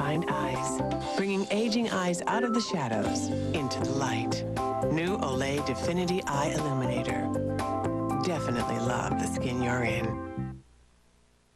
refined eyes, bringing aging eyes out of the shadows into the light. New Olay Definity Eye Illuminator. Definitely love the skin you're in.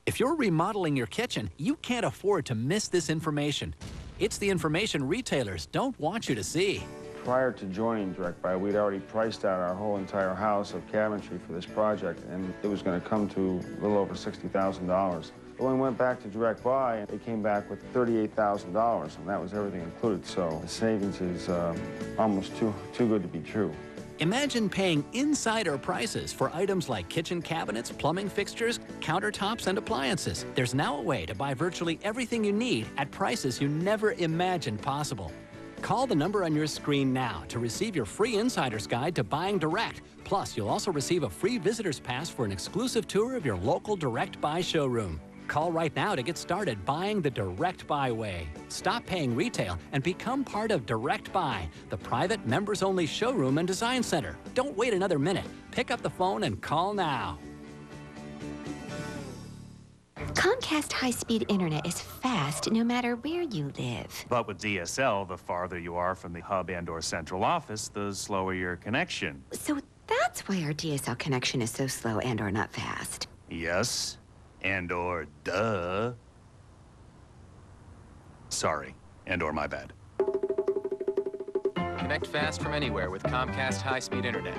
If you're remodeling your kitchen, you can't afford to miss this information. It's the information retailers don't want you to see. Prior to joining Direct Buy, we'd already priced out our whole entire house of cabinetry for this project, and it was going to come to a little over $60,000. But when we went back to Direct Buy, it came back with $38,000, and that was everything included. So the savings is almost too good to be true. Imagine paying insider prices for items like kitchen cabinets, plumbing fixtures, countertops, and appliances. There's now a way to buy virtually everything you need at prices you never imagined possible. Call the number on your screen now to receive your free insider's guide to buying direct. Plus, you'll also receive a free visitor's pass for an exclusive tour of your local Direct Buy showroom. Call right now to get started buying the Direct Buy way. Stop paying retail and become part of Direct Buy, the private members-only showroom and design center. Don't wait another minute. Pick up the phone and call now. Comcast high-speed internet is fast no matter where you live. But with DSL, the farther you are from the hub and/or central office, the slower your connection. So that's why our DSL connection is so slow and/or not fast. Yes, and/or duh. Sorry, and/or my bad. Connect fast from anywhere with Comcast high-speed internet.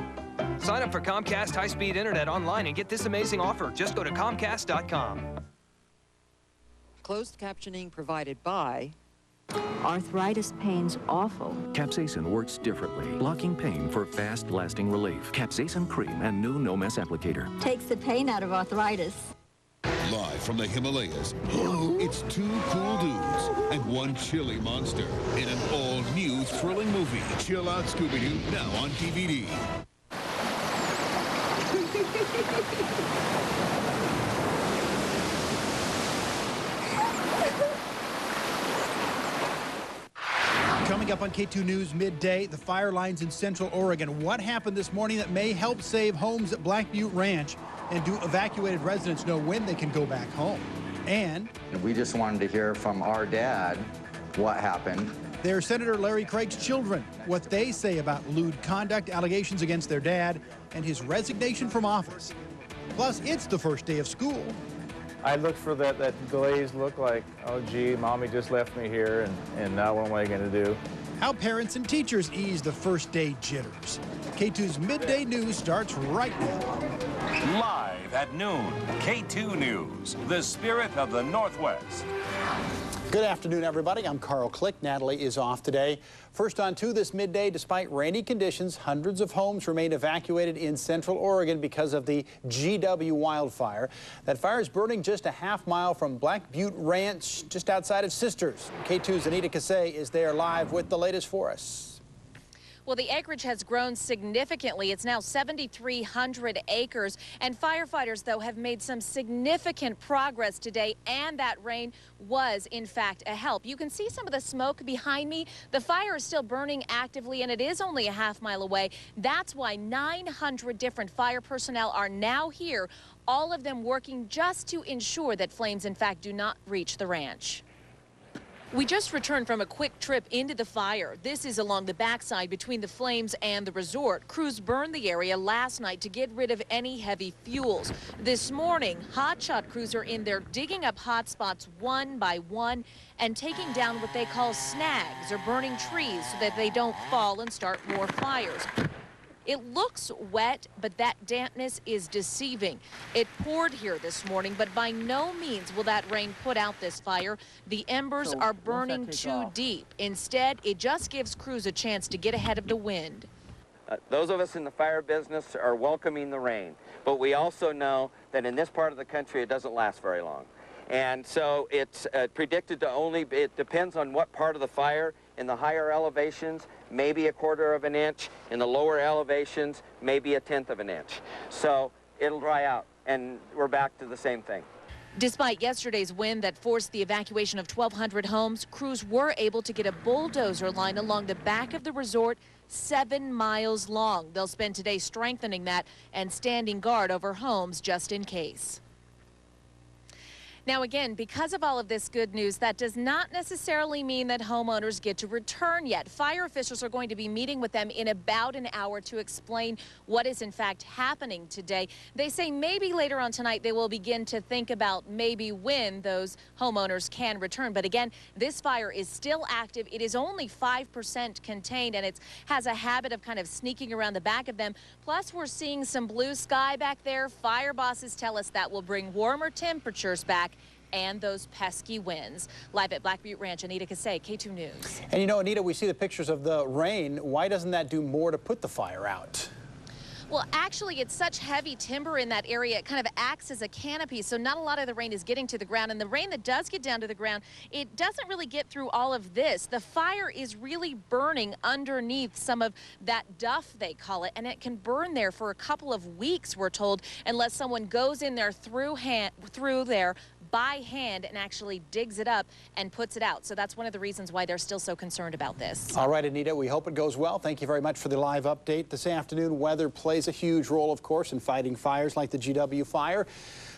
Sign up for Comcast high-speed internet online and get this amazing offer. Just go to Comcast.com. Closed captioning provided by... Arthritis pain's awful. Capsaicin works differently, blocking pain for fast-lasting relief. Capsaicin cream and new no-mess applicator. Takes the pain out of arthritis. Live from the Himalayas, it's two cool dudes and one chilly monster in an all-new thrilling movie. Chill Out Scooby-Doo, now on DVD. Coming up on KATU News Midday, the fire lines in Central Oregon. What happened this morning that may help save homes at Black Butte Ranch? And do evacuated residents know when they can go back home? And we just wanted to hear from our dad what happened. There's Senator Larry Craig's children, what they say about lewd conduct allegations against their dad and his resignation from office. Plus, it's the first day of school. I look for that glazed look like, oh, gee, Mommy just left me here, and now what am I going to do? How parents and teachers ease the first day jitters. KATU's Midday News starts right now. Live at noon, KATU News, the spirit of the Northwest. Good afternoon, everybody. I'm Carl Click. Natalie is off today. First on 2 this midday, despite rainy conditions, hundreds of homes remain evacuated in Central Oregon because of the GW wildfire. That fire is burning just a half-mile from Black Butte Ranch, just outside of Sisters. KATU's Anita Kasey is there live with the latest for us. Well, the acreage has grown significantly. It's now 7,300 acres. And firefighters, though, have made some significant progress today, and that rain was, in fact, a help. You can see some of the smoke behind me. The fire is still burning actively, and it is only a half-mile away. That's why 900 different fire personnel are now here, all of them working just to ensure that flames, in fact, do not reach the ranch. We just returned from a quick trip into the fire. This is along the backside between the flames and the resort. Crews burned the area last night to get rid of any heavy fuels. This morning, hotshot crews are in there digging up hot spots one by one and taking down what they call snags, or burning trees so that they don't fall and start more fires. It looks wet, but that dampness is deceiving. It poured here this morning, but by no means will that rain put out this fire. The embers are burning too deep. Instead, it just gives crews a chance to get ahead of the wind. Those of us in the fire business are welcoming the rain, but we also know that in this part of the country it doesn't last very long. And so it's predicted to only, it depends on what part of the fire. In the higher elevations, maybe 1/4 of an inch. In the lower elevations, maybe 1/10 of an inch. So it'll dry out, and we're back to the same thing. Despite yesterday's wind that forced the evacuation of 1,200 homes, crews were able to get a bulldozer line along the back of the resort 7 miles long. They'll spend today strengthening that and standing guard over homes just in case. Now, again, because of all of this good news, that does not necessarily mean that homeowners get to return yet. Fire officials are going to be meeting with them in about an hour to explain what is in fact happening today. They say maybe later on tonight they will begin to think about maybe when those homeowners can return. But again, this fire is still active. It is only 5% contained, and it has a habit of kind of sneaking around the back of them. Plus, we're seeing some blue sky back there. Fire bosses tell us that will bring warmer temperatures back and those pesky winds. Live at Black Butte Ranch, Anita Kasey, KATU News. And you know, Anita, we see the pictures of the rain. Why doesn't that do more to put the fire out? Well, actually, it's such heavy timber in that area, it kind of acts as a canopy, so not a lot of the rain is getting to the ground. And the rain that does get down to the ground, it doesn't really get through all of this. The fire is really burning underneath some of that duff, they call it, and it can burn there for a couple of weeks, we're told, unless someone goes in there through there by hand and actually digs it up and puts it out. So that's one of the reasons why they're still so concerned about this. All right, Anita, we hope it goes well. Thank you very much for the live update this afternoon. Weather plays a huge role, of course, in fighting fires like the GW fire.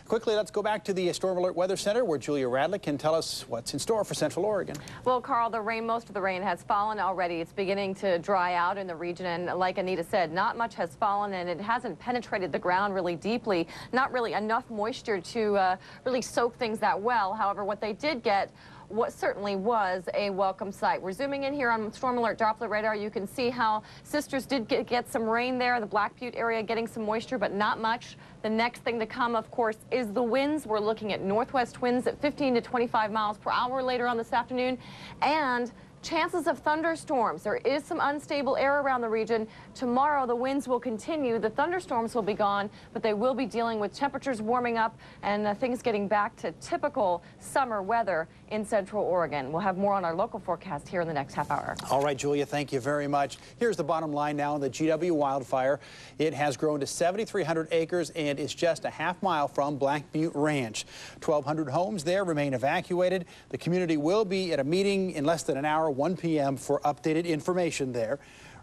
Quickly, let's go back to the Storm Alert Weather Center, where Julia Radlick can tell us what's in store for Central Oregon. Well, Carl, most of the rain has fallen already. It's beginning to dry out in the region, and like Anita said, not much has fallen, and it hasn't penetrated the ground really deeply. Not really enough moisture to really soak things that well. However, what they did get, what certainly was a welcome sight. We're zooming in here on Storm Alert Doppler radar. You can see how Sisters did get some rain there, the Black Butte area getting some moisture, but not much. The next thing to come, of course, is the winds. We're looking at northwest winds at 15 to 25 miles per hour later on this afternoon, and chances of thunderstorms. There is some unstable air around the region. Tomorrow, the winds will continue. The thunderstorms will be gone, but they will be dealing with temperatures warming up and things getting back to typical summer weather in Central Oregon. We'll have more on our local forecast here in the next half hour. All right, Julia, thank you very much. Here's the bottom line now on the GW wildfire. It has grown to 7,300 acres and is just a half mile from Black Butte Ranch. 1,200 homes there remain evacuated. The community will be at a meeting in less than an hour, 1 p.m. for updated information there.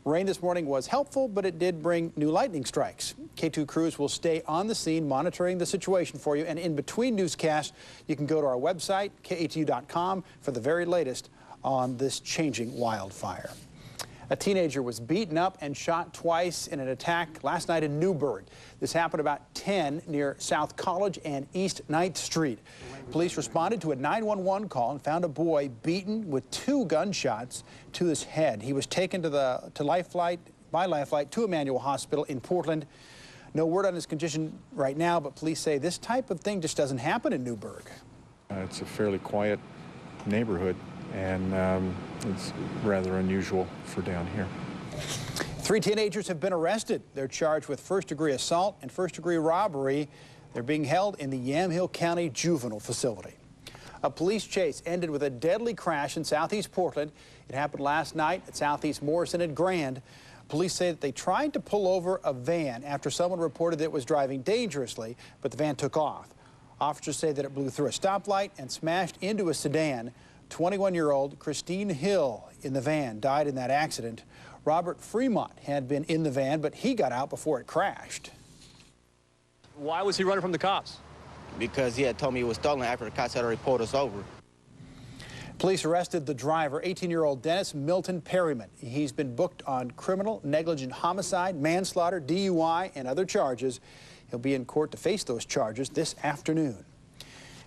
Rain this morning was helpful, but it did bring new lightning strikes. KATU crews will stay on the scene monitoring the situation for you, and in between newscasts, you can go to our website, KATU.com, for the very latest on this changing wildfire. A teenager was beaten up and shot twice in an attack last night in Newburgh. This happened about 10 near South College and East 9th Street. Police responded to a 911 call and found a boy beaten with 2 gunshots to his head. He was taken by Life Flight to Emmanuel Hospital in Portland. No word on his condition right now, but police say this type of thing just doesn't happen in Newburgh. It's a fairly quiet neighborhood, and it's rather unusual for down here. 3 teenagers have been arrested. They're charged with first-degree assault and first-degree robbery. They're being held in the Yamhill County Juvenile Facility. A police chase ended with a deadly crash in southeast Portland. It happened last night at Southeast Morrison and Grand. Police say that they tried to pull over a van after someone reported that it was driving dangerously, but the van took off. Officers say that it blew through a stoplight and smashed into a sedan. 21-year-old Christine Hill in the van died in that accident. Robert Fremont had been in the van, but he got out before it crashed. Why was he running from the cops? Because he had told me it was stolen after the cops had already pulled us over. Police arrested the driver, 18-year-old Dennis Milton Perryman. He's been booked on criminal negligent homicide, manslaughter, DUI, and other charges. He'll be in court to face those charges this afternoon.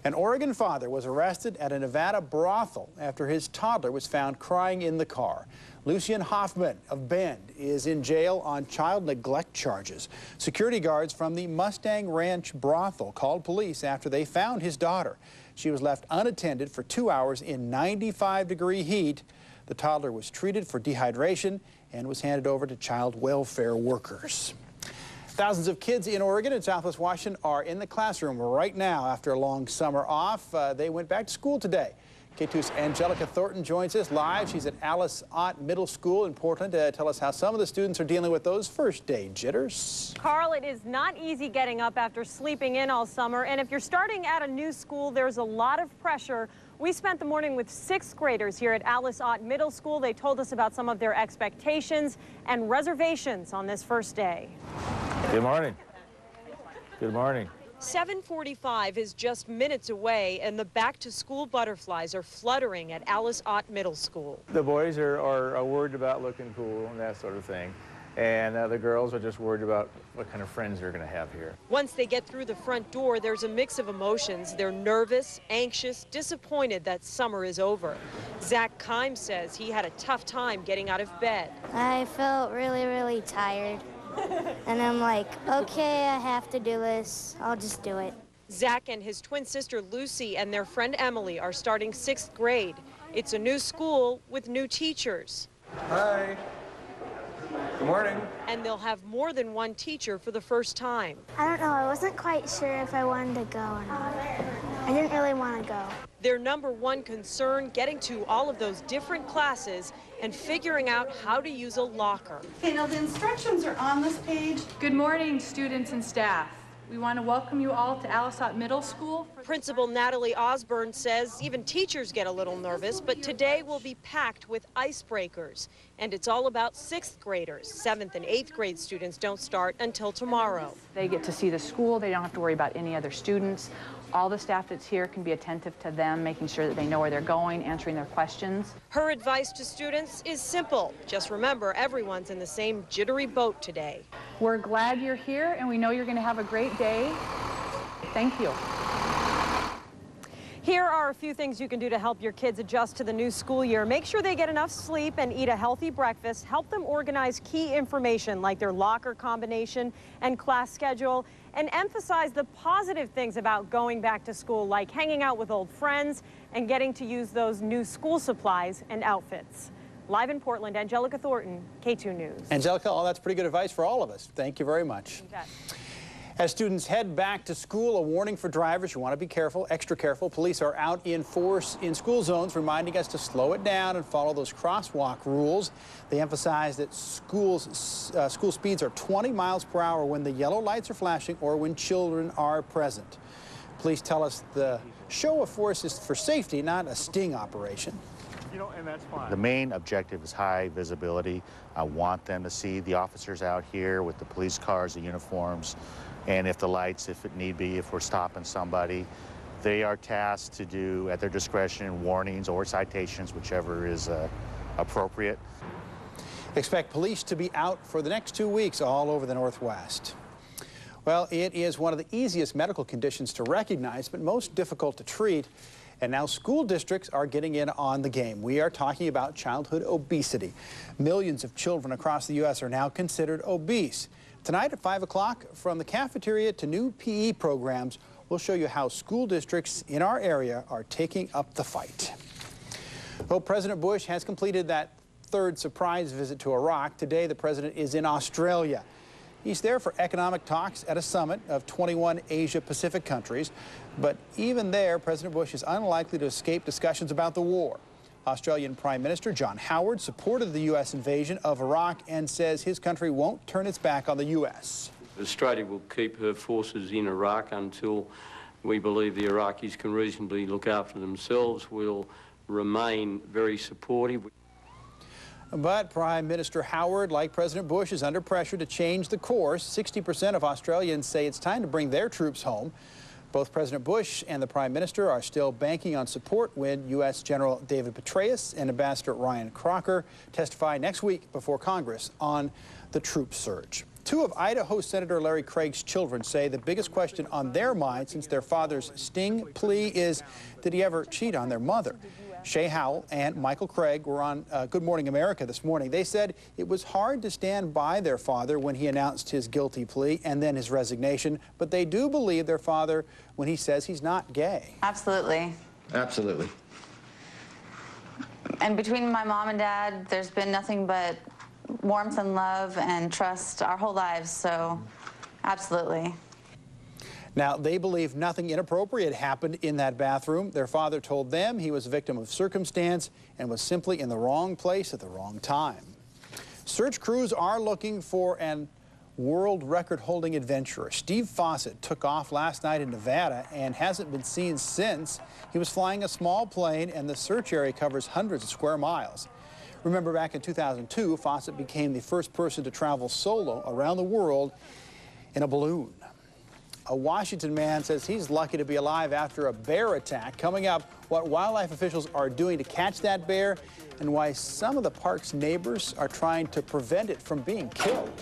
An Oregon father was arrested at a Nevada brothel after his toddler was found crying in the car. Lucien Hoffman of Bend is in jail on child neglect charges. Security guards from the Mustang Ranch brothel called police after they found his daughter. She was left unattended for 2 hours in 95-degree heat. The toddler was treated for dehydration and was handed over to child welfare workers. Thousands of kids in Oregon and Southwest Washington are in the classroom right now after a long summer off. They went back to school today. KATU's Angelica Thornton joins us live. She's at Alice Ott Middle School in Portland to tell us how some of the students are dealing with those first day jitters. Carl, it is not easy getting up after sleeping in all summer, and if you're starting at a new school, there's a lot of pressure. We spent the morning with 6th graders here at Alice Ott Middle School. They told us about some of their expectations and reservations on this first day. Good morning. Good morning. 7:45 is just minutes away, and the back-to-school butterflies are fluttering at Alice Ott Middle School. The boys are worried about looking cool and that sort of thing. And the girls are just worried about what kind of friends they're going to have here. Once they get through the front door, there's a mix of emotions. They're nervous, anxious, disappointed that summer is over. Zach Kime says he had a tough time getting out of bed. I felt really tired. And I'm like, okay, I have to do this. I'll just do it. Zach and his twin sister Lucy and their friend Emily are starting 6th grade. It's a new school with new teachers. Hi. Good morning. And they'll have more than one teacher for the first time. I don't know. I wasn't quite sure if I wanted to go or not. I didn't really want to go. Their number one concern, getting to all of those different classes and figuring out how to use a locker. Okay, now the instructions are on this page. Good morning, students and staff. We want to welcome you all to Alice Ott Middle School. Principal Natalie Osborne says even teachers get a little nervous, but today will be packed with icebreakers. And it's all about 6th graders. 7th and 8th grade students don't start until tomorrow. They get to see the school. They don't have to worry about any other students. All the staff that's here can be attentive to them, making sure that they know where they're going, answering their questions. Her advice to students is simple. Just remember, everyone's in the same jittery boat today. We're glad you're here, and we know you're going to have a great day. Thank you. Here are a few things you can do to help your kids adjust to the new school year. Make sure they get enough sleep and eat a healthy breakfast. Help them organize key information like their locker combination and class schedule. And emphasize the positive things about going back to school, like hanging out with old friends and getting to use those new school supplies and outfits. Live in Portland, Angelica Thornton, KATU News. Angelica, oh, that's pretty good advice for all of us. Thank you very much. As students head back to school, a warning for drivers. You want to be careful, extra careful. Police are out in force in school zones, reminding us to slow it down and follow those crosswalk rules. They emphasize that school speeds are 20 miles per hour when the yellow lights are flashing or when children are present. Police tell us the show of force is for safety, not a sting operation. You know, and that's fine. The main objective is high visibility. I want them to see the officers out here with the police cars, the uniforms, and if the lights, if it need be, if we're stopping somebody. They are tasked to do, at their discretion, warnings or citations, whichever is appropriate. Expect police to be out for the next 2 weeks all over the Northwest. Well, it is one of the easiest medical conditions to recognize, but most difficult to treat. And now school districts are getting in on the game. We are talking about childhood obesity. Millions of children across the U.S. are now considered obese. Tonight at 5 o'clock, from the cafeteria to new PE programs, we'll show you how school districts in our area are taking up the fight. Well, President Bush has completed that third surprise visit to Iraq. Today, the president is in Australia. He's there for economic talks at a summit of 21 Asia-Pacific countries. But even there, President Bush is unlikely to escape discussions about the war. Australian Prime Minister John Howard supported the U.S. invasion of Iraq and says his country won't turn its back on the U.S. Australia will keep her forces in Iraq until we believe the Iraqis can reasonably look after themselves. We'll remain very supportive. But Prime Minister Howard, like President Bush, is under pressure to change the course. 60% of Australians say it's time to bring their troops home. Both President Bush and the Prime Minister are still banking on support when U.S. General David Petraeus and Ambassador Ryan Crocker testify next week before Congress on the troop surge. Two of Idaho Senator Larry Craig's children say the biggest question on their mind since their father's sting plea is, did he ever cheat on their mother? Shay Howell and Michael Craig were on Good Morning America this morning. They said it was hard to stand by their father when he announced his guilty plea and then his resignation, but they do believe their father when he says he's not gay. Absolutely. Absolutely. And between my mom and dad, there's been nothing but warmth and love and trust our whole lives, so absolutely. Now, they believe nothing inappropriate happened in that bathroom. Their father told them he was a victim of circumstance and was simply in the wrong place at the wrong time. Search crews are looking for an world record-holding adventurer. Steve Fawcett took off last night in Nevada and hasn't been seen since. He was flying a small plane, and the search area covers hundreds of square miles. Remember, back in 2002, Fawcett became the first person to travel solo around the world in a balloon. A Washington man says he's lucky to be alive after a bear attack. Coming up, what wildlife officials are doing to catch that bear and why some of the park's neighbors are trying to prevent it from being killed.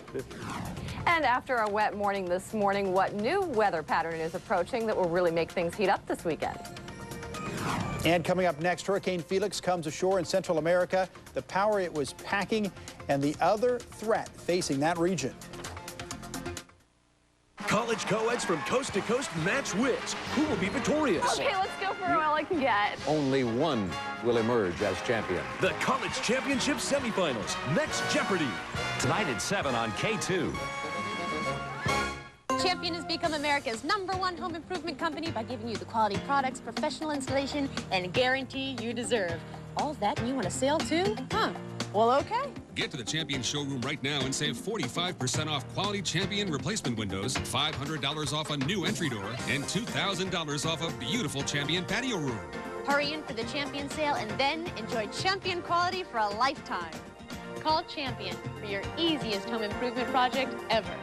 And after a wet morning this morning, what new weather pattern is approaching that will really make things heat up this weekend? And coming up next, Hurricane Felix comes ashore in Central America, the power it was packing, and the other threat facing that region. College co-eds from coast to coast match wits. Who will be victorious? Okay, let's go for all I can get. Only one will emerge as champion. The College Championship semifinals. Next Jeopardy! Tonight at 7 on KATU. Champion has become America's #1 home improvement company by giving you the quality products, professional installation, and guarantee you deserve. All that and you want a sale too? Huh. Well, okay. Get to the Champion showroom right now and save 45% off quality Champion replacement windows, $500 off a new entry door, and $2,000 off a beautiful Champion patio room. Hurry in for the Champion sale and then enjoy Champion quality for a lifetime. Call Champion for your easiest home improvement project ever.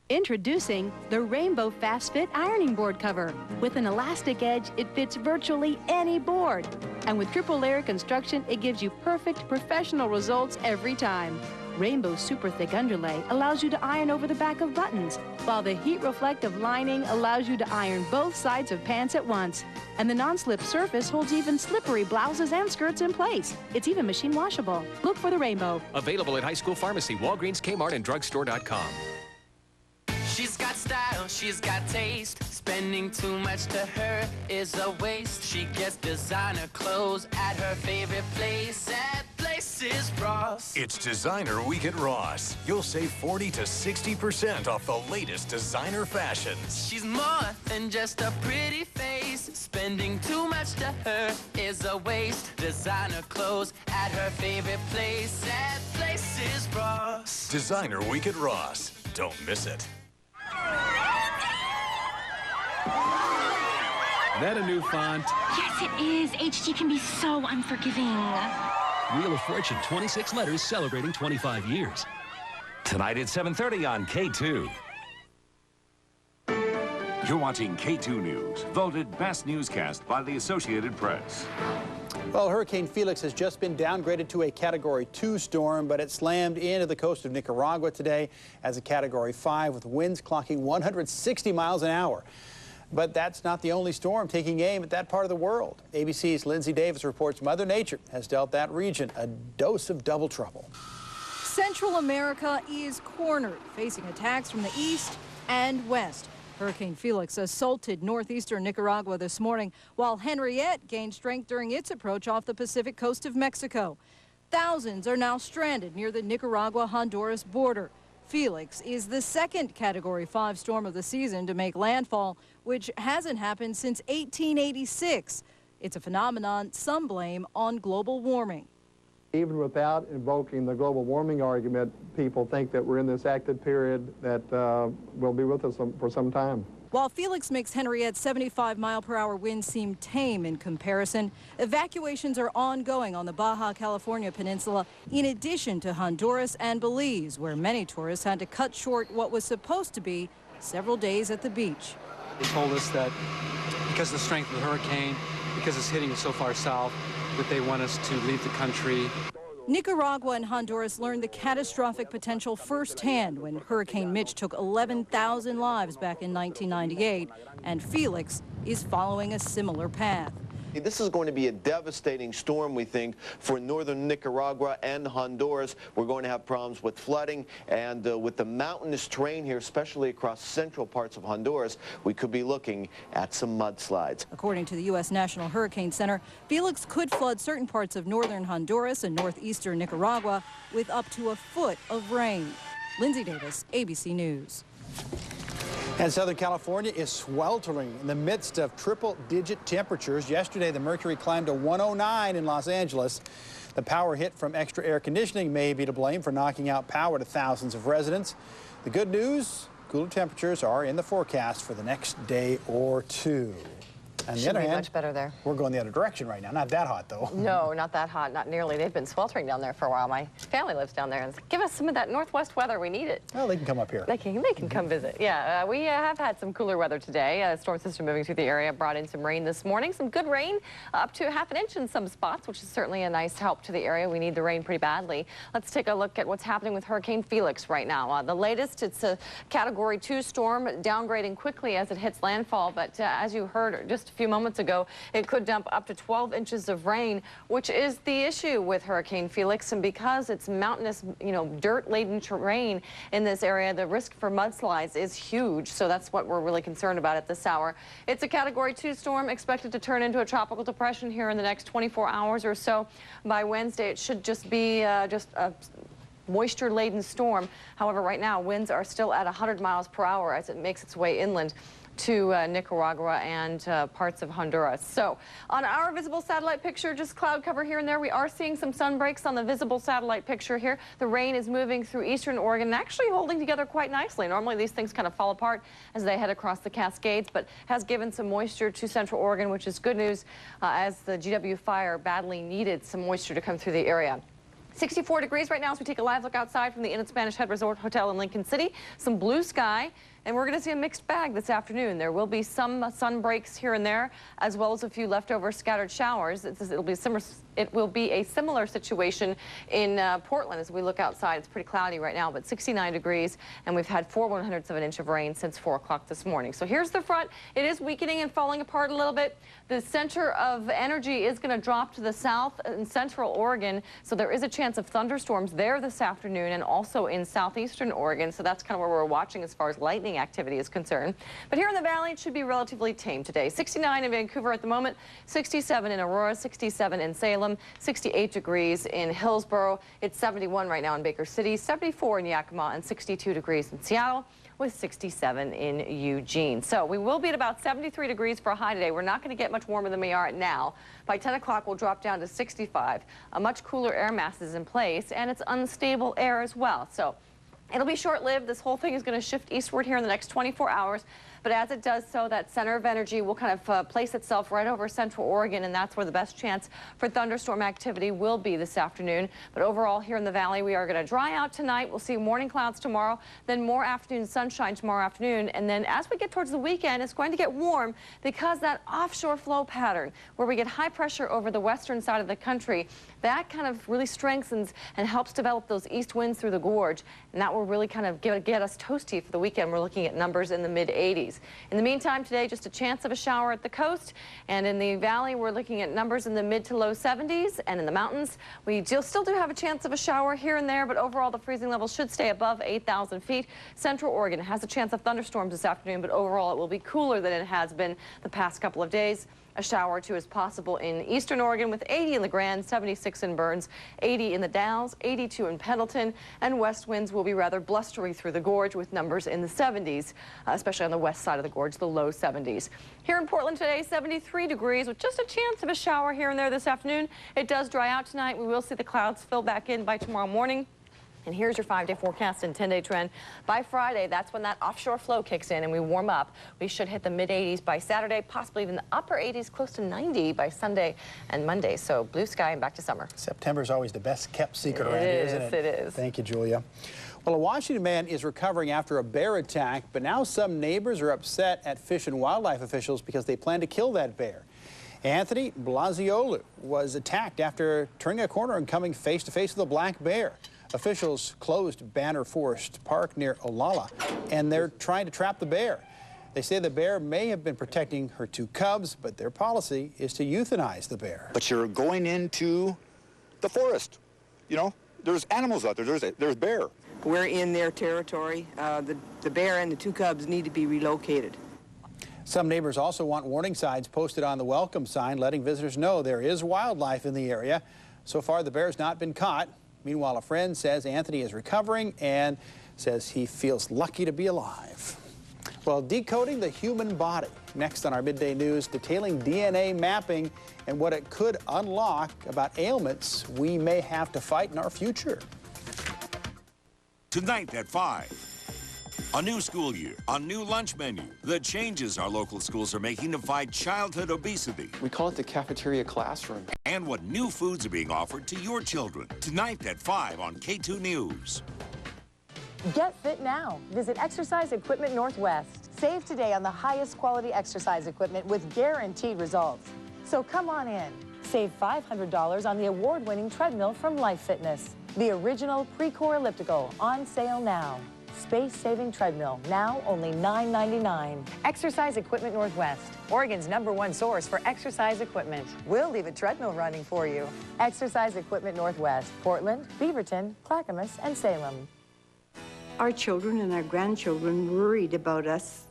Introducing the Rainbow Fast Fit Ironing Board Cover. With an elastic edge, it fits virtually any board. And with triple layer construction, it gives you perfect professional results every time. Rainbow's super thick underlay allows you to iron over the back of buttons, while the heat reflective lining allows you to iron both sides of pants at once. And the non-slip surface holds even slippery blouses and skirts in place. It's even machine washable. Look for the Rainbow. Available at High School Pharmacy, Walgreens, Kmart, and drugstore.com. She's got style, she's got taste. Spending too much to her is a waste. She gets designer clothes at her favorite place, at Places Ross. It's Designer Week at Ross. You'll save 40 to 60% off the latest designer fashions. She's more than just a pretty face. Spending too much to her is a waste. Designer clothes at her favorite place, at Places Ross. Designer Week at Ross. Don't miss it. That a new font? Yes, it is. HD can be so unforgiving. Wheel of Fortune, 26 letters celebrating 25 years. Tonight at 7:30 on KATU. You're watching KATU News, voted best newscast by the Associated Press. Well, Hurricane Felix has just been downgraded to a Category 2 storm, but it slammed into the coast of Nicaragua today as a Category 5 with winds clocking 160 miles an hour. But that's not the only storm taking aim at that part of the world. ABC's Lindsay Davis reports Mother Nature has dealt that region a dose of double trouble. Central America is cornered, facing attacks from the east and west. Hurricane Felix assaulted northeastern Nicaragua this morning, while Henriette gained strength during its approach off the Pacific coast of Mexico. Thousands are now stranded near the Nicaragua-Honduras border. Felix is the second Category 5 storm of the season to make landfall, which hasn't happened since 1886. It's a phenomenon some blame on global warming. Even without invoking the global warming argument, people think that we're in this active period that will be with us for some time. While Felix makes Henriette's 75-mile-per-hour winds seem tame in comparison, evacuations are ongoing on the Baja California Peninsula, in addition to Honduras and Belize, where many tourists had to cut short what was supposed to be several days at the beach. They told us that because of the strength of the hurricane, because it's hitting so far south, that they want us to leave the country. Nicaragua and Honduras learned the catastrophic potential firsthand when Hurricane Mitch took 11,000 lives back in 1998, and Felix is following a similar path. This is going to be a devastating storm, we think, for northern Nicaragua and Honduras. We're going to have problems with flooding, and with the mountainous terrain here, especially across central parts of Honduras, we could be looking at some mudslides. According to the U.S. National Hurricane Center, Felix could flood certain parts of northern Honduras and northeastern Nicaragua with up to a foot of rain. Lindsay Davis, ABC News. And Southern California is sweltering in the midst of triple-digit temperatures. Yesterday, the mercury climbed to 109 in Los Angeles. The power hit from extra air conditioning may be to blame for knocking out power to thousands of residents. The good news, cooler temperatures are in the forecast for the next day or two. On the Should other be hand, much better there. We're going the other direction right now. Not that hot, though. No, not that hot, not nearly. They've been sweltering down there for a while. My family lives down there, and it's like, give us some of that northwest weather. We need it. Well, they can come up here. They can come visit. Yeah, we have had some cooler weather today. A storm system moving through the area brought in some rain this morning. Some good rain, up to ½ an inch in some spots, which is certainly a nice help to the area. We need the rain pretty badly. Let's take a look at what's happening with Hurricane Felix right now. The latest, it's a Category 2 storm, downgrading quickly as it hits landfall. But as you heard just a few moments ago, it could dump up to 12 inches of rain, which is the issue with Hurricane Felix. And because it's mountainous, dirt-laden terrain in this area, the risk for mudslides is huge. So that's what we're really concerned about at this hour. It's a Category 2 storm expected to turn into a tropical depression here in the next 24 hours or so. By Wednesday, it should just be just a moisture-laden storm. However, right now, winds are still at 100 miles per hour as it makes its way inland to Nicaragua and parts of Honduras. So on our visible satellite picture, just cloud cover here and there. We are seeing some sun breaks on the visible satellite picture here. The rain is moving through eastern Oregon and actually holding together quite nicely. Normally these things kind of fall apart as they head across the Cascades, but has given some moisture to central Oregon, which is good news as the GW fire badly needed some moisture to come through the area. 64 degrees right now as we take a live look outside from the Inn at Spanish Head Resort Hotel in Lincoln City. Some blue sky. And we're going to see a mixed bag this afternoon. There will be some sun breaks here and there, as well as a few leftover scattered showers. It will be a similar situation in Portland as we look outside. It's pretty cloudy right now, but 69 degrees, and we've had 4/100ths of an inch of rain since 4 o'clock this morning. So here's the front. It is weakening and falling apart a little bit. The center of energy is going to drop to the south in central Oregon, so there is a chance of thunderstorms there this afternoon and also in southeastern Oregon. So that's kind of where we're watching as far as lightning activity is concerned. But here in the valley, it should be relatively tame today. 69 in Vancouver at the moment, 67 in Aurora, 67 in Salem, 68 degrees in Hillsborough. It's 71 right now in Baker City, 74 in Yakima, and 62 degrees in Seattle, with 67 in Eugene. So we will be at about 73 degrees for a high today. We're not going to get much warmer than we are at now. By 10 o'clock, we'll drop down to 65. A much cooler air mass is in place, and it's unstable air as well. So it'll be short-lived. This whole thing is going to shift eastward here in the next 24 hours. But as it does so, that center of energy will kind of place itself right over central Oregon, and that's where the best chance for thunderstorm activity will be this afternoon. But overall, here in the valley, we are going to dry out tonight. We'll see morning clouds tomorrow, then more afternoon sunshine tomorrow afternoon. And then as we get towards the weekend, it's going to get warm because that offshore flow pattern, where we get high pressure over the western side of the country, that kind of really strengthens and helps develop those east winds through the gorge. And that will really kind of get us toasty for the weekend. We're looking at numbers in the mid-80s. In the meantime, today, just a chance of a shower at the coast. And in the valley, we're looking at numbers in the mid to low 70s. And in the mountains, we still do have a chance of a shower here and there. But overall, the freezing level should stay above 8,000 feet. Central Oregon has a chance of thunderstorms this afternoon. But overall, it will be cooler than it has been the past couple of days. A shower or two is possible in eastern Oregon with 80 in the Grand, 76 in Burns, 80 in the Dalles, 82 in Pendleton, and west winds will be rather blustery through the gorge with numbers in the 70s, especially on the west side of the gorge, the low 70s. Here in Portland today, 73 degrees with just a chance of a shower here and there this afternoon. It does dry out tonight. We will see the clouds fill back in by tomorrow morning. And here's your 5-day forecast and 10-day trend. By Friday, that's when that offshore flow kicks in and we warm up. We should hit the mid-80s by Saturday, possibly even the upper 80s, close to 90 by Sunday and Monday. So blue sky and back to summer. September's always the best kept secret around here, isn't it? It is. Thank you, Julia. Well, a Washington man is recovering after a bear attack, but now some neighbors are upset at Fish and Wildlife officials because they plan to kill that bear. Anthony Blasiolu was attacked after turning a corner and coming face-to-face with a black bear. Officials closed Banner Forest Park near Olalla, and they're trying to trap the bear. They say the bear may have been protecting her 2 cubs, but their policy is to euthanize the bear. But you're going into the forest. You know, there's animals out there. There's bear. We're in their territory. The bear and the 2 cubs need to be relocated. Some neighbors also want warning signs posted on the welcome sign, letting visitors know there is wildlife in the area. So far, the bear has not been caught. Meanwhile, a friend says Anthony is recovering and says he feels lucky to be alive. Well, decoding the human body. Next on our midday news, detailing DNA mapping and what it could unlock about ailments we may have to fight in our future. Tonight at 5 A new school year, a new lunch menu, the changes our local schools are making to fight childhood obesity. We call it the cafeteria classroom. And what new foods are being offered to your children. Tonight at 5 on KATU News. Get fit now. Visit Exercise Equipment Northwest. Save today on the highest quality exercise equipment with guaranteed results. So come on in. Save $500 on the award-winning treadmill from Life Fitness. The original Precor elliptical on sale now. Space-saving treadmill, now only $9.99. Exercise Equipment Northwest, Oregon's #1 source for exercise equipment. We'll leave a treadmill running for you. Exercise Equipment Northwest, Portland, Beaverton, Clackamas, and Salem. Our children and our grandchildren worried about us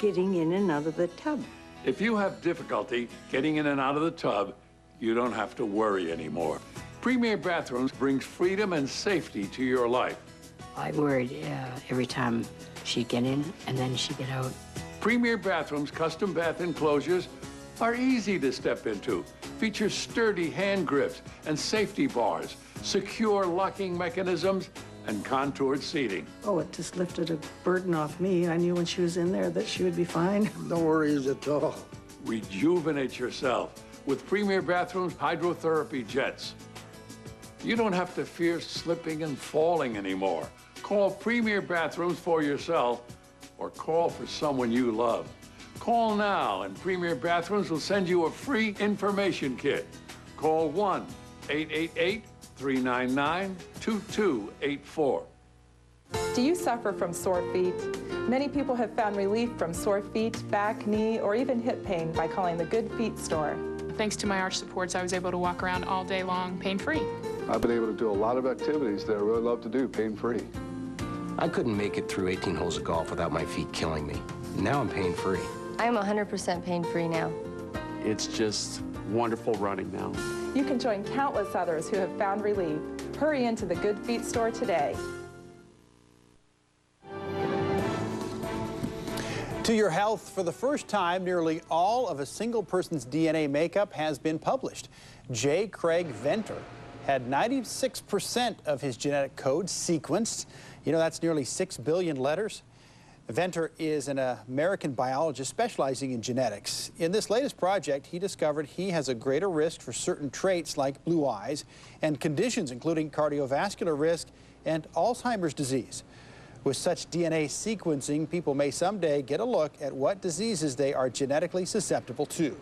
getting in and out of the tub. If you have difficulty getting in and out of the tub, you don't have to worry anymore. Premier Bathrooms brings freedom and safety to your life. I worried every time she'd get in and then she'd get out. Premier Bathrooms custom bath enclosures are easy to step into. Feature sturdy hand grips and safety bars, secure locking mechanisms, and contoured seating. Oh, it just lifted a burden off me. I knew when she was in there that she would be fine. No worries at all. Rejuvenate yourself with Premier Bathrooms hydrotherapy jets. You don't have to fear slipping and falling anymore. Call Premier Bathrooms for yourself or call for someone you love. Call now and Premier Bathrooms will send you a free information kit. Call 1-888-399-2284. Do you suffer from sore feet? Many people have found relief from sore feet, back, knee, or even hip pain by calling the Good Feet store. Thanks to my arch supports, I was able to walk around all day long pain-free. I've been able to do a lot of activities that I really love to do pain-free. I couldn't make it through 18 holes of golf without my feet killing me. Now I'm pain-free. I'm 100% pain-free now. It's just wonderful running now. You can join countless others who have found relief. Hurry into the Good Feet store today. To your health, for the first time, nearly all of a single person's DNA makeup has been published. J. Craig Venter had 96% of his genetic code sequenced. You know, that's nearly 6 billion letters. Venter is an American biologist specializing in genetics. In this latest project, he discovered he has a greater risk for certain traits like blue eyes and conditions including cardiovascular risk and Alzheimer's disease. With such DNA sequencing, people may someday get a look at what diseases they are genetically susceptible to.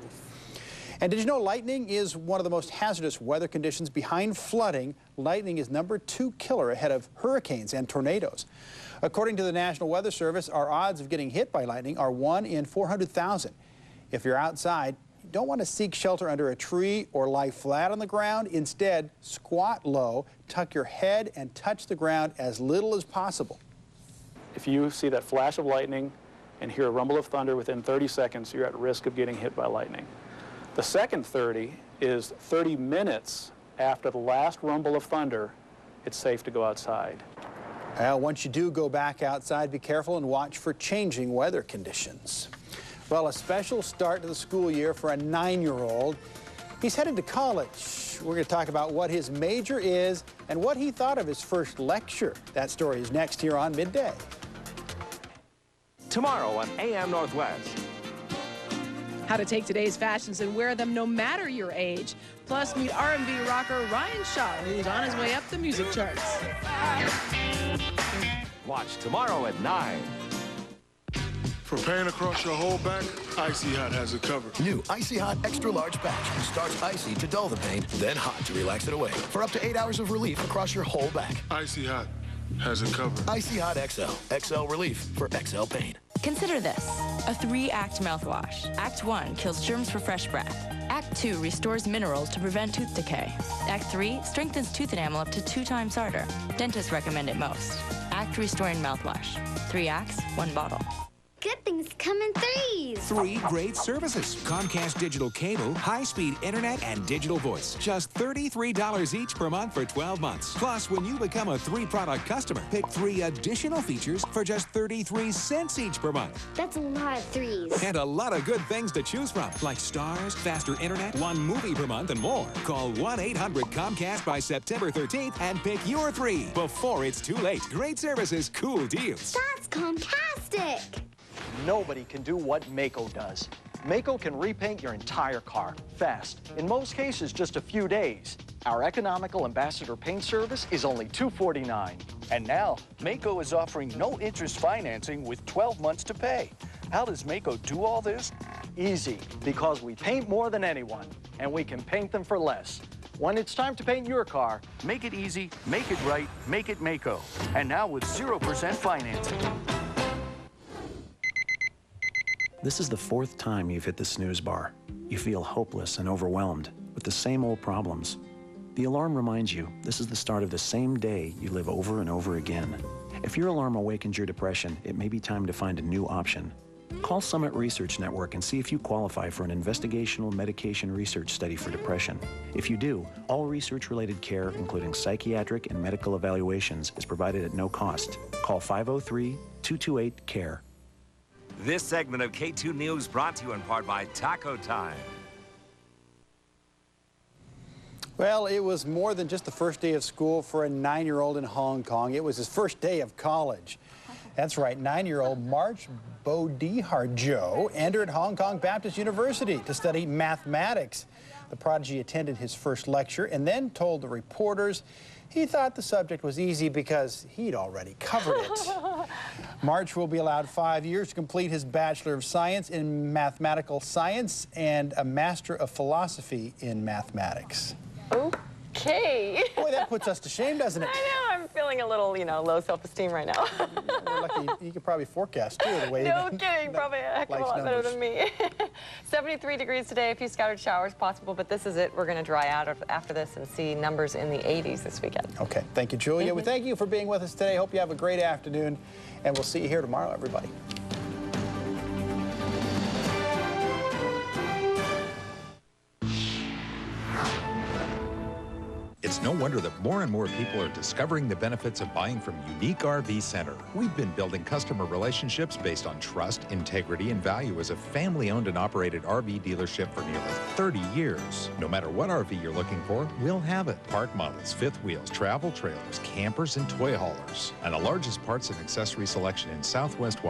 And did you know lightning is one of the most hazardous weather conditions behind flooding? Lightning is #2 killer ahead of hurricanes and tornadoes. According to the National Weather Service, our odds of getting hit by lightning are 1 in 400,000. If you're outside, you don't want to seek shelter under a tree or lie flat on the ground. Instead, squat low, tuck your head, and touch the ground as little as possible. If you see that flash of lightning and hear a rumble of thunder within 30 seconds, you're at risk of getting hit by lightning. The second 30 is 30 minutes after the last rumble of thunder. It's safe to go outside. Once you do go back outside, be careful and watch for changing weather conditions. Well, a special start to the school year for a 9-year-old. He's headed to college. We're going to talk about what his major is and what he thought of his first lecture. That story is next here on Midday. Tomorrow on AM Northwest. How to take today's fashions and wear them no matter your age. Plus, meet R&B rocker Ryan Shaw, who's on his way up the music charts. Watch tomorrow at 9. For pain across your whole back, Icy Hot has it covered. New Icy Hot Extra Large Patch starts icy to dull the pain, then hot to relax it away. For up to 8 hours of relief across your whole back. Icy Hot has it covered. Icy Hot XL. XL relief for XL pain. Consider this, a 3-act mouthwash. Act 1 kills germs for fresh breath. Act 2 restores minerals to prevent tooth decay. Act 3 strengthens tooth enamel up to 2 times harder. Dentists recommend it most. Act Restoring Mouthwash. 3 acts, 1 bottle. Good things come in 3s. 3 great services. Comcast Digital Cable, high-speed internet, and digital voice. Just $33 each per month for 12 months. Plus, when you become a 3-product customer, pick 3 additional features for just 33 cents each per month. That's a lot of 3s. And a lot of good things to choose from, like stars, faster internet, 1 movie per month, and more. Call 1-800-COMCAST by September 13th and pick your 3 before it's too late. Great services, cool deals. That's Comtastic! Nobody can do what Mako does. Mako can repaint your entire car fast. In most cases, just a few days. Our economical ambassador paint service is only $249. And now, Mako is offering no interest financing with 12 months to pay. How does Mako do all this? Easy, because we paint more than anyone, and we can paint them for less. When it's time to paint your car, make it easy, make it right, make it Mako. And now with 0% financing. This is the 4th time you've hit the snooze bar. You feel hopeless and overwhelmed with the same old problems. The alarm reminds you this is the start of the same day you live over and over again. If your alarm awakens your depression, it may be time to find a new option. Call Summit Research Network and see if you qualify for an investigational medication research study for depression. If you do, all research-related care, including psychiatric and medical evaluations, is provided at no cost. Call 503-228-CARE. This segment of KATU News brought to you in part by Taco Time. Well, it was more than just the first day of school for a 9-year-old in Hong Kong. It was his first day of college. That's right, 9-year-old March Bodiharjo entered Hong Kong Baptist University to study mathematics. The prodigy attended his first lecture and then told the reporters he thought the subject was easy because he'd already covered it. March will be allowed 5 years to complete his Bachelor of Science in Mathematical Science and a Master of Philosophy in Mathematics. Okay. Boy, that puts us to shame, doesn't it? I know. I'm feeling a little, low self-esteem right now. We're lucky you could probably forecast, too, the way No kidding. Probably a heck of a lot better than me. 73 degrees today. A few scattered showers possible, but this is it. We're going to dry out after this and see numbers in the 80s this weekend. Okay. Thank you, Julia. We thank you for being with us today. Hope you have a great afternoon, and we'll see you here tomorrow, everybody. It's no wonder that more and more people are discovering the benefits of buying from Unique RV Center. We've been building customer relationships based on trust, integrity, and value as a family-owned and operated RV dealership for nearly 30 years. No matter what RV you're looking for, we'll have it. Park models, fifth wheels, travel trailers, campers, and toy haulers. And the largest parts and accessory selection in Southwest Washington.